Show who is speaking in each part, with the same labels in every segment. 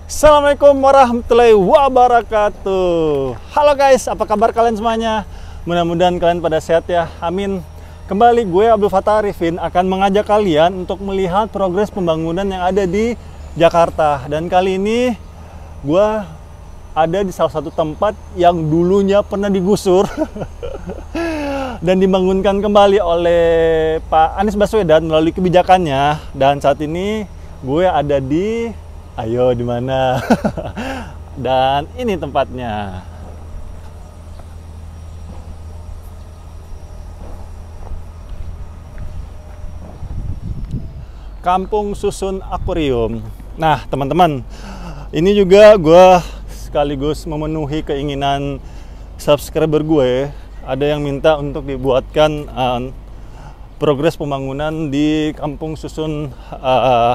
Speaker 1: Assalamualaikum warahmatullahi wabarakatuh. Halo guys, apa kabar kalian semuanya? Mudah-mudahan kalian pada sehat ya, amin. Kembali gue Abdul Fattah Arifin akan mengajak kalian untuk melihat progres pembangunan yang ada di Jakarta. Dan kali ini gue ada di salah satu tempat yang dulunya pernah digusur dan dibangunkan kembali oleh Pak Anies Baswedan melalui kebijakannya. Dan saat ini gue ada di, ayo di mana? Dan ini tempatnya. Kampung Susun Akuarium. Nah, teman-teman, ini juga gue sekaligus memenuhi keinginan subscriber gue. Ada yang minta untuk dibuatkan progres pembangunan di Kampung Susun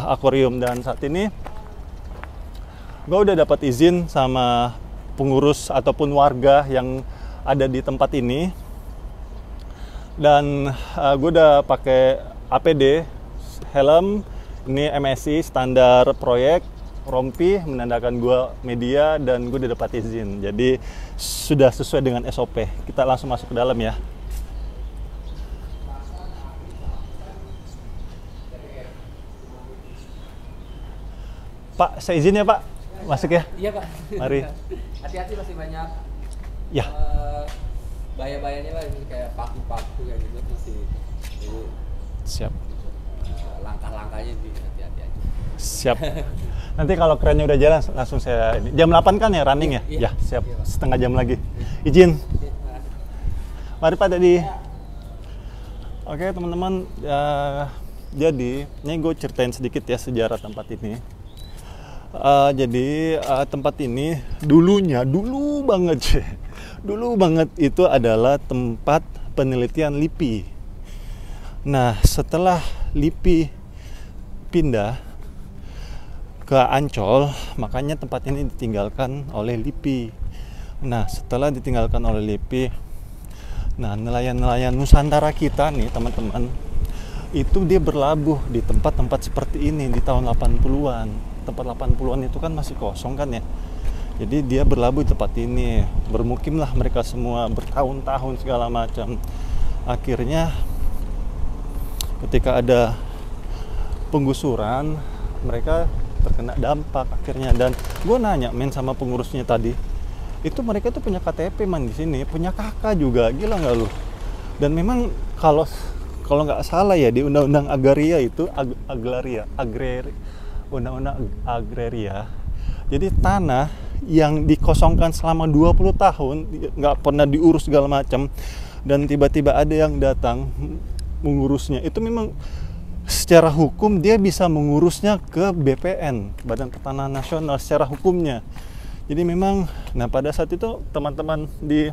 Speaker 1: Akuarium, dan saat ini gue udah dapat izin sama pengurus ataupun warga yang ada di tempat ini, dan gue udah pakai APD, helm, ini MSI standar proyek, rompi menandakan gue media, dan gue udah dapat izin. Jadi sudah sesuai dengan SOP. Kita langsung masuk ke dalam ya. Pak, saya izin ya Pak, masuk ya.
Speaker 2: Iya Pak.
Speaker 1: Mari.
Speaker 2: Hati-hati, masih banyak
Speaker 1: Ya.
Speaker 2: bahaya-bahayanya lah, kayak paku-paku kayak gitu masih. Jadi,
Speaker 1: Siap.
Speaker 2: langkah-langkahnya hati-hati aja.
Speaker 1: Siap. Nanti kalau kerennya udah jalan langsung saya ini. Jam 8 kan ya running ya?
Speaker 2: Iya.
Speaker 1: Ya, siap.
Speaker 2: Iya, Pak.
Speaker 1: Setengah jam lagi. Izin. Mari Pak Dedi. Oke teman-teman, jadi ini gue ceritain sedikit ya sejarah tempat ini. Jadi tempat ini dulu banget itu adalah tempat penelitian LIPI. Nah, setelah LIPI pindah ke Ancol, makanya tempat ini ditinggalkan oleh LIPI. Nah, setelah ditinggalkan oleh LIPI, nah nelayan-nelayan Nusantara kita nih teman-teman, itu dia berlabuh di tempat-tempat seperti ini di tahun 80-an. Tempat 80-an itu kan masih kosong kan ya. Jadi dia berlabuh di tempat ini, bermukimlah mereka semua bertahun-tahun segala macam. Akhirnya ketika ada penggusuran, mereka terkena dampak akhirnya. Dan gue nanya sama pengurusnya tadi, itu mereka tuh punya KTP man di sini, punya kakak juga, gila nggak lu? Dan memang kalau nggak salah ya di Undang-Undang Agraria itu Undang-Undang Agraria, jadi tanah yang dikosongkan selama 20 tahun nggak pernah diurus segala macam, dan tiba-tiba ada yang datang mengurusnya, itu memang secara hukum dia bisa mengurusnya ke BPN, Badan Pertanahan Nasional, secara hukumnya. Jadi memang, nah pada saat itu teman-teman di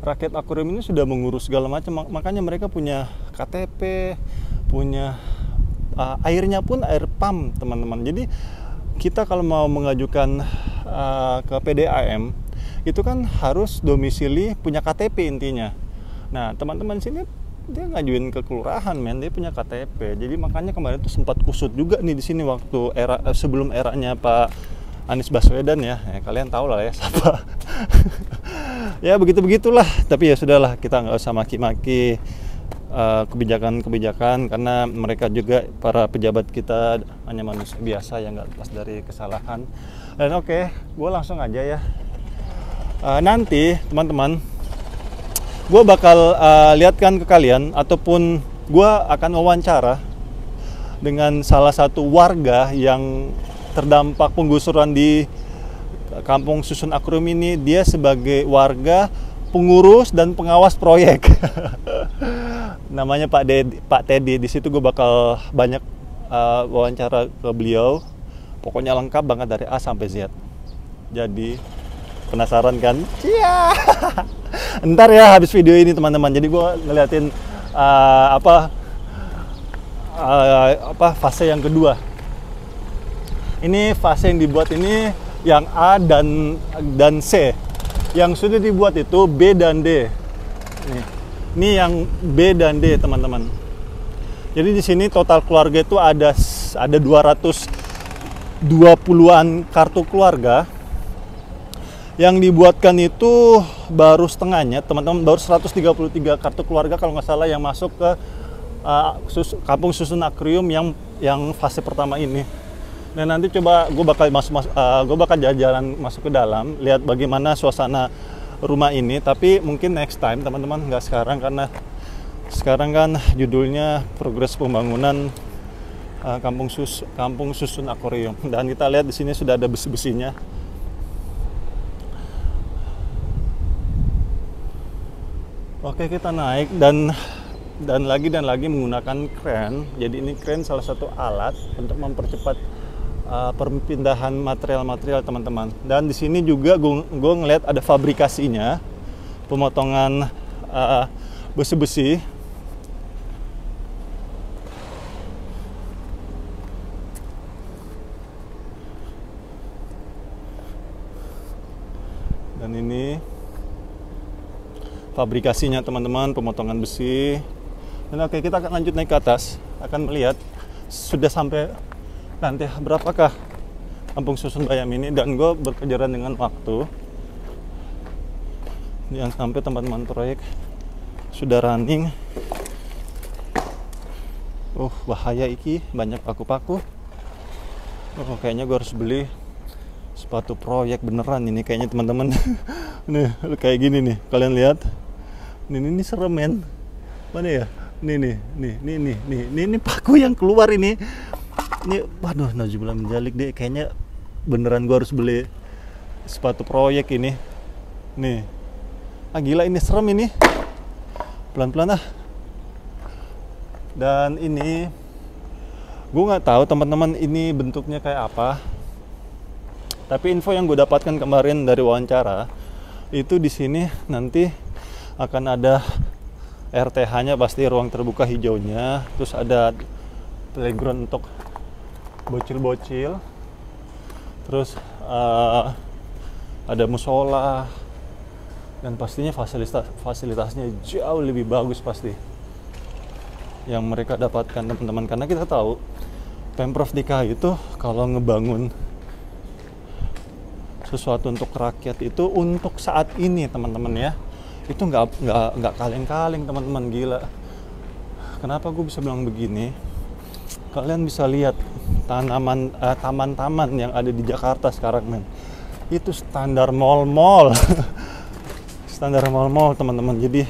Speaker 1: rakyat akuarium ini sudah mengurus segala macam, makanya mereka punya KTP, punya airnya pun air pam teman-teman. Jadi kita kalau mau mengajukan ke PDAM itu kan harus domisili punya KTP intinya. Nah teman-teman sini dia ngajuin ke kelurahan men, dia punya KTP. Jadi makanya kemarin tuh sempat kusut juga nih di sini waktu sebelum eranya Pak Anies Baswedan ya. Kalian tahu lah ya siapa. Ya begitulah. Tapi ya sudahlah, kita nggak usah maki-maki kebijakan-kebijakan, karena mereka juga para pejabat kita hanya manusia biasa yang nggak lepas dari kesalahan. Dan oke, gue langsung aja ya. Nanti teman-teman, gue bakal lihatkan ke kalian, ataupun gue akan wawancara dengan salah satu warga yang terdampak penggusuran di Kampung Susun Akuarium ini. Dia sebagai warga, pengurus dan pengawas proyek. Namanya Pak Teddy. Di situ gue bakal banyak wawancara ke beliau. Pokoknya lengkap banget dari A sampai Z. Jadi penasaran kan? Iya. Ntar ya habis video ini teman-teman. Jadi gue ngeliatin fase yang kedua. Ini fase yang dibuat ini yang A dan C. Yang sudah dibuat itu B dan D. Ini yang B dan D teman-teman. Jadi di sini total keluarga itu ada 200 20-an kartu keluarga. Yang dibuatkan itu baru setengahnya, teman-teman, baru 133 kartu keluarga kalau nggak salah yang masuk ke Kampung Susun Akuarium yang fase pertama ini. Dan nanti coba gue bakal jalan-jalan masuk ke dalam, lihat bagaimana suasana rumah ini. Tapi mungkin next time teman-teman, nggak sekarang, karena sekarang kan judulnya progres pembangunan Kampung Susun Akuarium. Dan kita lihat di sini sudah ada besi-besinya. Oke, kita naik dan lagi menggunakan kren. Jadi ini kren salah satu alat untuk mempercepat perpindahan material-material, teman-teman. Dan di sini juga gue ngeliat ada fabrikasinya, pemotongan besi-besi. Dan ini fabrikasinya, teman-teman, pemotongan besi. Dan oke, kita akan lanjut naik ke atas, akan melihat sudah sampai lantai berapakah Kampung Susun Bayam ini. Dan gue berkejaran dengan waktu, yang sampai teman-teman proyek sudah running. Bahaya iki, banyak paku-paku. Kayaknya gue harus beli sepatu proyek beneran ini kayaknya, teman-teman. Nih, kayak gini nih, kalian lihat. Ini serem, men. Mana ya? Ini paku yang keluar ini. Ini, waduh, najubillah menjalik deh. Kayaknya beneran gua harus beli sepatu proyek ini. Nih. Gila, ini serem ini. Pelan-pelan ah. Dan ini gua nggak tahu, teman-teman, ini bentuknya kayak apa. Tapi info yang gue dapatkan kemarin dari wawancara itu di sini nanti akan ada RTH-nya, pasti ruang terbuka hijaunya, terus ada playground untuk bocil-bocil, terus ada musola, dan pastinya fasilitasnya jauh lebih bagus pasti yang mereka dapatkan, teman-teman. Karena kita tahu Pemprov DKI itu kalau ngebangun sesuatu untuk rakyat itu untuk saat ini, teman-teman ya, itu nggak kaleng-kaleng, teman-teman. Gila, kenapa gue bisa bilang begini? Kalian bisa lihat taman-taman yang ada di Jakarta sekarang, men, itu standar mall-mall. Standar mall-mall, teman-teman. Jadi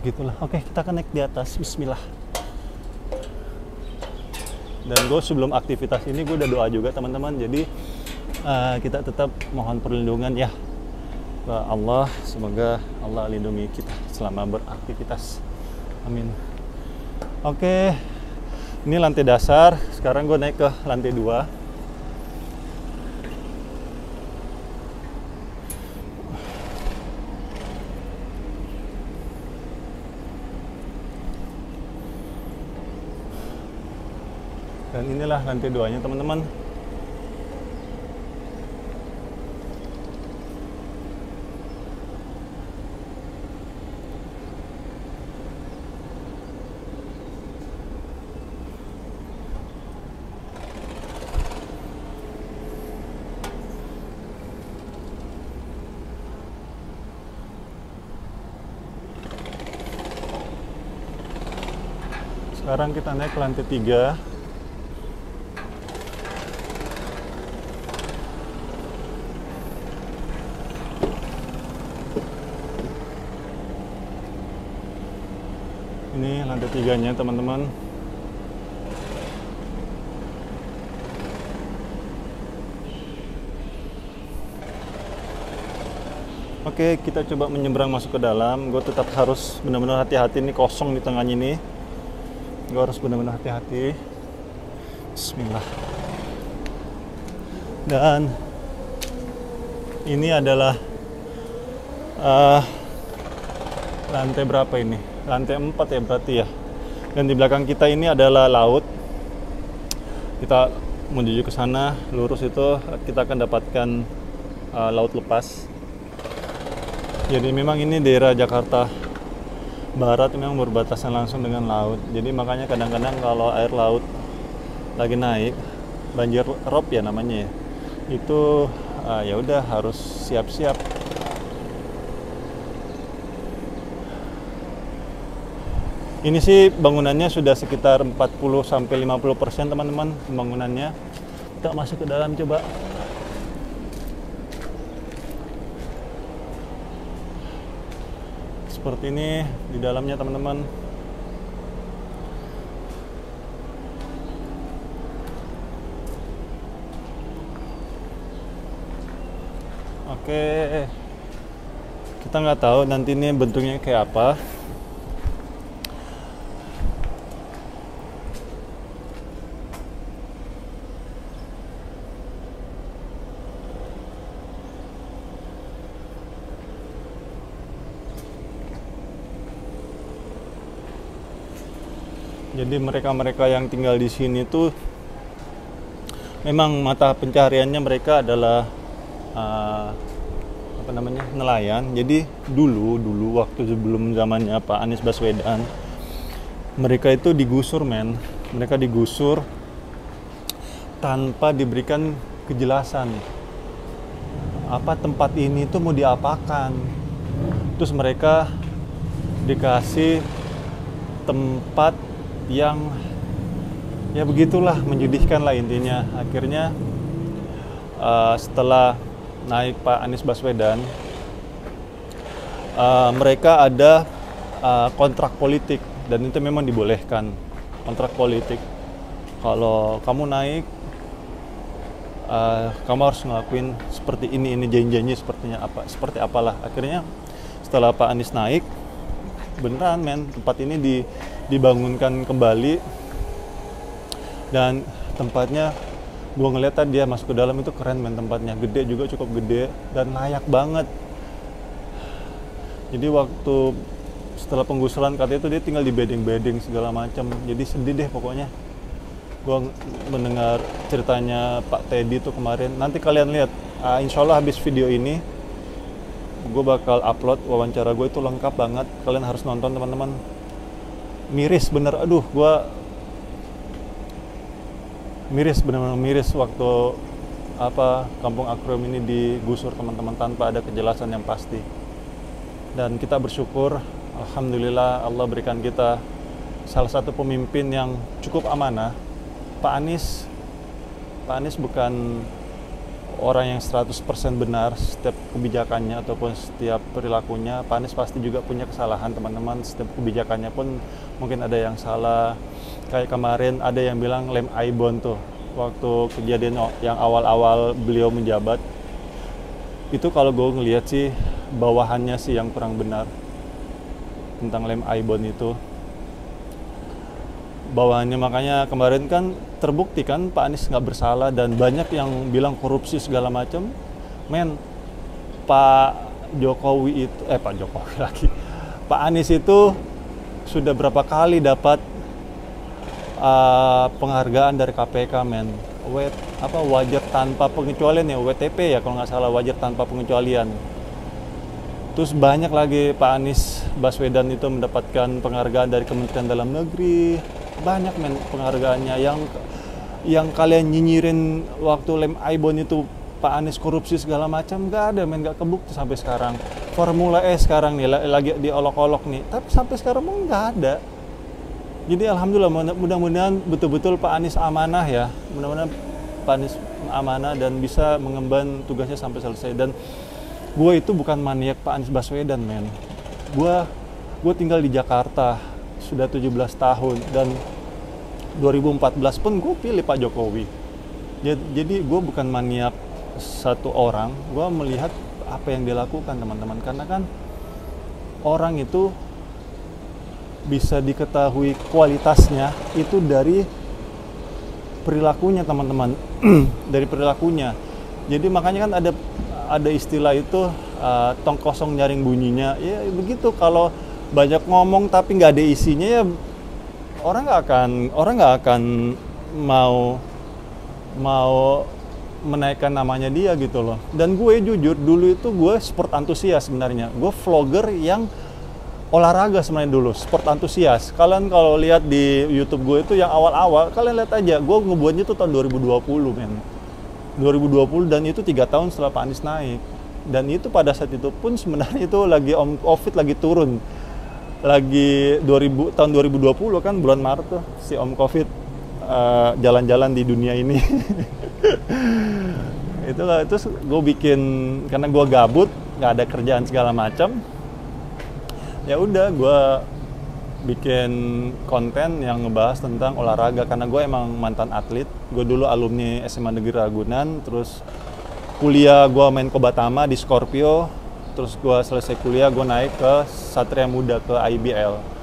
Speaker 1: gitulah. Oke, kita akan naik di atas. Bismillah. Dan gue sebelum aktivitas ini gue udah doa juga, teman-teman. Jadi kita tetap mohon perlindungan ya ke Allah, semoga Allah lindungi kita selama beraktivitas. Amin. Oke, ini lantai dasar. Sekarang gue naik ke lantai 2. Dan inilah lantai 2-nya, teman-teman. Sekarang kita naik ke lantai 3. Ini lantai 3-nya, teman-teman. Oke, kita coba menyeberang masuk ke dalam. Gue tetap harus benar-benar hati-hati, ini kosong di tengahnya ini. Gue harus benar-benar hati-hati. Bismillah. Dan ini adalah lantai berapa ini? Lantai 4 ya berarti ya. Dan di belakang kita ini adalah laut. Kita menuju ke sana, lurus itu kita akan dapatkan laut lepas. Jadi memang ini daerah Jakarta Barat memang berbatasan langsung dengan laut. Jadi makanya kadang-kadang kalau air laut lagi naik, banjir rob ya namanya ya. Itu ya udah harus siap-siap. Ini sih bangunannya sudah sekitar 40-50% teman-teman pembangunannya. Kita masuk ke dalam coba. Seperti ini di dalamnya teman-teman. Oke, kita nggak tahu nanti ini bentuknya kayak apa. Jadi mereka-mereka yang tinggal di sini tuh memang mata pencahariannya mereka adalah nelayan. Jadi dulu waktu sebelum zamannya Pak Anies Baswedan, mereka itu digusur mereka digusur tanpa diberikan kejelasan apa tempat ini tuh mau diapakan. Terus mereka dikasih tempat yang ya begitulah, menyedihkan lah intinya. Akhirnya setelah naik Pak Anies Baswedan, mereka ada kontrak politik, dan itu memang dibolehkan kontrak politik. Kalau kamu naik, kamu harus ngelakuin seperti ini janji-janji seperti apalah. Akhirnya setelah Pak Anies naik, beneran tempat ini dibangunkan kembali, dan tempatnya gua ngeliat tadi dia masuk ke dalam itu keren tempatnya, gede juga, cukup gede dan layak banget. Jadi waktu setelah penggusuran katanya itu dia tinggal di bedeng-bedeng segala macam, jadi sedih deh pokoknya. Gua mendengar ceritanya Pak Teddy tuh kemarin, nanti kalian lihat, insya Allah habis video ini gue bakal upload wawancara gue, itu lengkap banget, kalian harus nonton teman-teman. Miris bener, aduh gue bener-bener miris waktu Kampung Akrom ini digusur teman-teman tanpa ada kejelasan yang pasti. Dan kita bersyukur, alhamdulillah Allah berikan kita salah satu pemimpin yang cukup amanah. Pak Anies bukan orang yang 100% benar setiap kebijakannya ataupun setiap perilakunya. Pak Anies pasti juga punya kesalahan teman-teman, setiap kebijakannya pun mungkin ada yang salah. Kayak kemarin ada yang bilang lem Aibon tuh, waktu kejadian yang awal-awal beliau menjabat, itu kalau gue ngelihat sih bawahannya sih yang kurang benar tentang lem Aibon itu. Bawahannya, makanya kemarin kan terbukti kan Pak Anies nggak bersalah, dan banyak yang bilang korupsi segala macam. Pak Anies itu sudah berapa kali dapat penghargaan dari KPK wajar tanpa pengecualian ya, WTP ya kalau nggak salah, wajar tanpa pengecualian. Terus banyak lagi Pak Anies Baswedan itu mendapatkan penghargaan dari Kementerian Dalam Negeri, banyak penghargaannya. Yang kalian nyinyirin waktu lem Aibon itu Pak Anies korupsi segala macam, nggak ada nggak kebukti sampai sekarang. Formula E sekarang nih lagi diolok-olok nih, tapi sampai sekarang nggak ada. Jadi alhamdulillah, mudah-mudahan betul-betul Pak Anies amanah ya, mudah-mudahan Pak Anies amanah dan bisa mengemban tugasnya sampai selesai. Dan gue itu bukan maniak Pak Anies Baswedan gue tinggal di Jakarta sudah 17 tahun, dan 2014 pun gue pilih Pak Jokowi. Jadi gue bukan maniak satu orang, gue melihat apa yang dilakukan teman-teman, karena kan orang itu bisa diketahui kualitasnya itu dari perilakunya teman-teman. Dari perilakunya. Jadi makanya kan ada istilah itu tong kosong nyaring bunyinya. Ya begitu, kalau banyak ngomong tapi nggak ada isinya ya orang nggak akan mau menaikkan namanya dia gitu loh. Dan gue jujur dulu itu gue sport antusias sebenarnya. Gue vlogger yang olahraga sebenarnya dulu, sport antusias. Kalian kalau lihat di YouTube gue itu yang awal-awal, kalian lihat aja, gue ngebuatnya tuh tahun 2020, men. 2020, dan itu 3 tahun setelah Pak Anies naik. Dan itu pada saat itu pun sebenarnya itu lagi Covid lagi turun. Lagi tahun 2020 kan bulan Maret tuh si Covid jalan-jalan di dunia ini. Itu gue bikin, karena gue gabut, nggak ada kerjaan segala macam. Ya udah, gue bikin konten yang ngebahas tentang olahraga, karena gue emang mantan atlet. Gue dulu alumni SMA Negeri Ragunan, terus kuliah gue main ke Batama di Scorpio, terus gue selesai kuliah gue naik ke Satria Muda, ke IBL.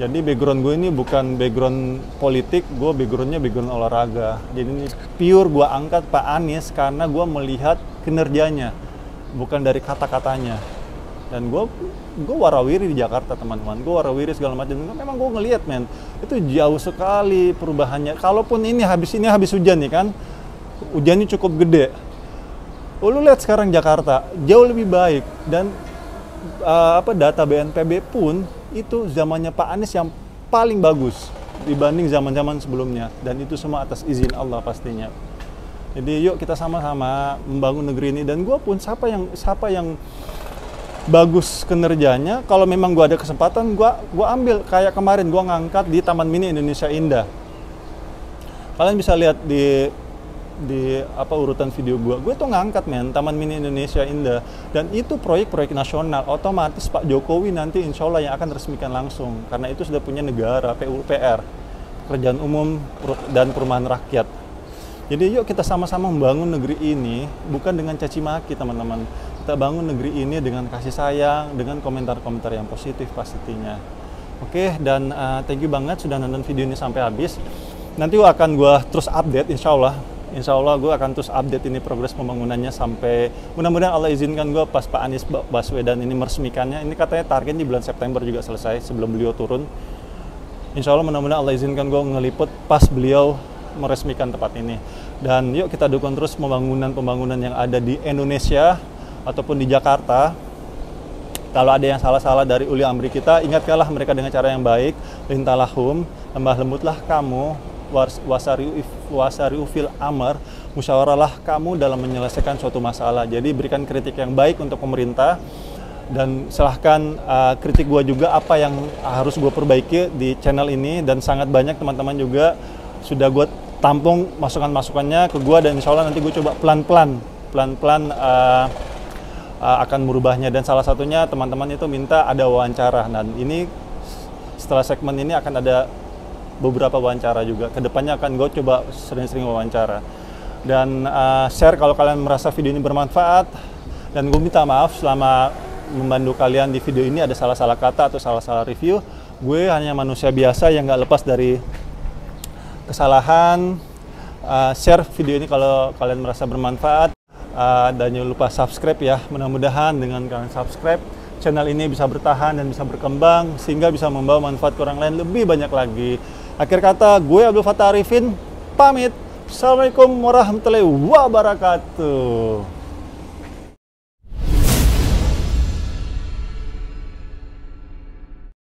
Speaker 1: Jadi background gue ini bukan background politik, gue backgroundnya background olahraga. Jadi ini pure gue angkat Pak Anies karena gue melihat kinerjanya, bukan dari kata-katanya. Dan gue warawiri di Jakarta, teman-teman. Gue warawiri segala macam. Memang gue ngelihat, men, itu jauh sekali perubahannya. Kalaupun ini habis hujan nih kan, hujannya cukup gede. Lu lihat sekarang Jakarta jauh lebih baik, dan data BNPB pun itu zamannya Pak Anies yang paling bagus dibanding zaman-zaman sebelumnya, dan itu semua atas izin Allah pastinya. Jadi yuk kita sama-sama membangun negeri ini, dan gue pun siapa yang bagus kinerjanya, kalau memang gue ada kesempatan gue ambil. Kayak kemarin gue ngangkat di Taman Mini Indonesia Indah. Kalian bisa lihat di urutan video gue tuh ngangkat, men, Taman Mini Indonesia Indah, dan itu proyek-proyek nasional. Otomatis Pak Jokowi nanti insya Allah yang akan resmikan langsung, karena itu sudah punya negara, PUPR, Pekerjaan Umum dan Perumahan Rakyat. Jadi yuk kita sama-sama membangun negeri ini, bukan dengan caci maki, teman-teman. Kita bangun negeri ini dengan kasih sayang, dengan komentar-komentar yang positif pastinya. Oke, dan thank you banget sudah nonton video ini sampai habis. Nanti akan gue terus update, insya Allah gue akan terus update ini progres pembangunannya sampai mudah-mudahan Allah izinkan gue pas Pak Anies Baswedan ini meresmikannya. Ini katanya target di bulan September juga selesai sebelum beliau turun. Insya Allah mudah-mudahan Allah izinkan gue ngeliput pas beliau meresmikan tempat ini. Dan yuk kita dukung terus pembangunan yang ada di Indonesia ataupun di Jakarta. Kalau ada yang salah-salah dari uli amri kita, ingatkanlah mereka dengan cara yang baik. Lintalahum, lembah lembutlah kamu, wasari'u fil amr, musyawarahlah kamu dalam menyelesaikan suatu masalah. Jadi berikan kritik yang baik untuk pemerintah, dan silahkan kritik gua juga apa yang harus gua perbaiki di channel ini. Dan sangat banyak teman-teman juga sudah gua tampung masukan-masukannya ke gua, dan insya Allah nanti gue coba pelan-pelan akan merubahnya. Dan salah satunya teman-teman itu minta ada wawancara, dan ini setelah segmen ini akan ada beberapa wawancara juga. Kedepannya akan gue coba sering-sering wawancara. Dan share kalau kalian merasa video ini bermanfaat. Dan gue minta maaf selama membantu kalian di video ini ada salah-salah kata atau salah-salah review. Gue hanya manusia biasa yang gak lepas dari kesalahan. Share video ini kalau kalian merasa bermanfaat. Dan jangan lupa subscribe ya. Mudah-mudahan dengan kalian subscribe, channel ini bisa bertahan dan bisa berkembang sehingga bisa membawa manfaat ke orang lain lebih banyak lagi. Akhir kata, gue Abdul Fattah Arifin pamit. Assalamualaikum warahmatullahi wabarakatuh.